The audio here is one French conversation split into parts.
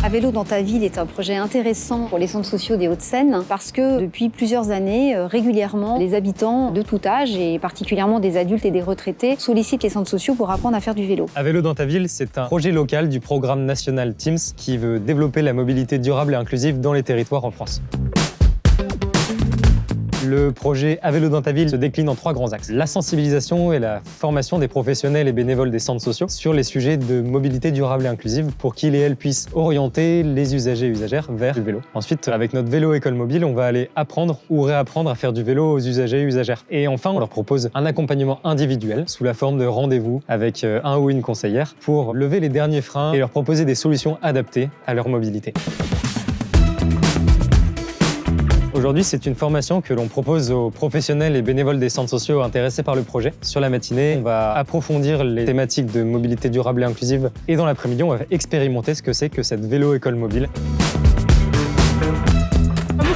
À vélo dans ta ville est un projet intéressant pour les centres sociaux des Hauts-de-Seine parce que depuis plusieurs années, régulièrement, les habitants de tout âge et particulièrement des adultes et des retraités sollicitent les centres sociaux pour apprendre à faire du vélo. À vélo dans ta ville, c'est un projet local du programme national Teams qui veut développer la mobilité durable et inclusive dans les territoires en France. Le projet À vélo dans ta ville se décline en 3 grands axes. La sensibilisation et la formation des professionnels et bénévoles des centres sociaux sur les sujets de mobilité durable et inclusive pour qu'ils et elles puissent orienter les usagers et usagères vers le vélo. Ensuite, avec notre vélo école mobile, on va aller apprendre ou réapprendre à faire du vélo aux usagers et usagères. Et enfin, on leur propose un accompagnement individuel sous la forme de rendez-vous avec un ou une conseillère pour lever les derniers freins et leur proposer des solutions adaptées à leur mobilité. Aujourd'hui, c'est une formation que l'on propose aux professionnels et bénévoles des centres sociaux intéressés par le projet. Sur la matinée, on va approfondir les thématiques de mobilité durable et inclusive. Et dans l'après-midi, on va expérimenter ce que c'est que cette vélo-école mobile.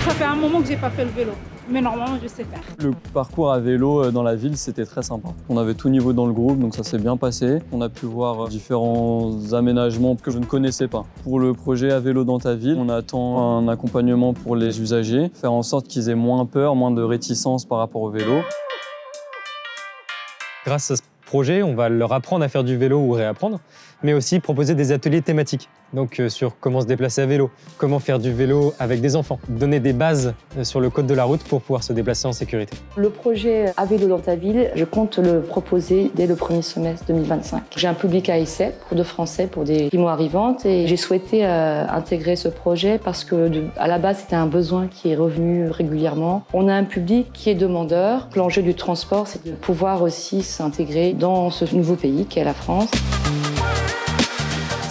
Ça fait un moment que j'ai pas fait le vélo, mais normalement je sais faire. Le parcours à vélo dans la ville, c'était très sympa. On avait tout niveau dans le groupe, donc ça s'est bien passé. On a pu voir différents aménagements que je ne connaissais pas. Pour le projet À vélo dans ta ville, on attend un accompagnement pour les usagers, faire en sorte qu'ils aient moins peur, moins de réticence par rapport au vélo. Grâce à ce projet, on va leur apprendre à faire du vélo ou réapprendre, mais aussi proposer des ateliers thématiques. Donc sur comment se déplacer à vélo, comment faire du vélo avec des enfants, donner des bases sur le code de la route pour pouvoir se déplacer en sécurité. Le projet À vélo dans ta ville, je compte le proposer dès le premier semestre 2025. J'ai un public à essai, cours de français pour des primo-arrivantes et j'ai souhaité intégrer ce projet parce que à la base c'était un besoin qui est revenu régulièrement. On a un public qui est demandeur. L'enjeu du transport, c'est de pouvoir aussi s'intégrer dans ce nouveau pays qu'est la France.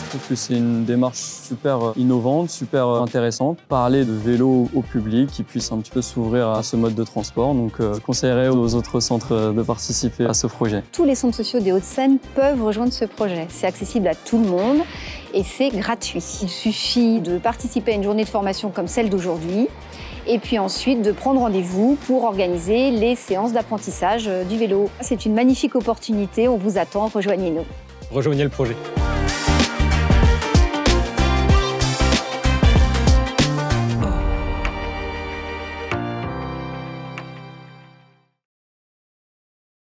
Je trouve que c'est une démarche super innovante, super intéressante. Parler de vélo au public, qui puisse un petit peu s'ouvrir à ce mode de transport. Donc je conseillerais aux autres centres de participer à ce projet. Tous les centres sociaux des Hauts-de-Seine peuvent rejoindre ce projet. C'est accessible à tout le monde et c'est gratuit. Il suffit de participer à une journée de formation comme celle d'aujourd'hui et puis ensuite de prendre rendez-vous pour organiser les séances d'apprentissage du vélo. C'est une magnifique opportunité, on vous attend, rejoignez-nous. Rejoignez le projet.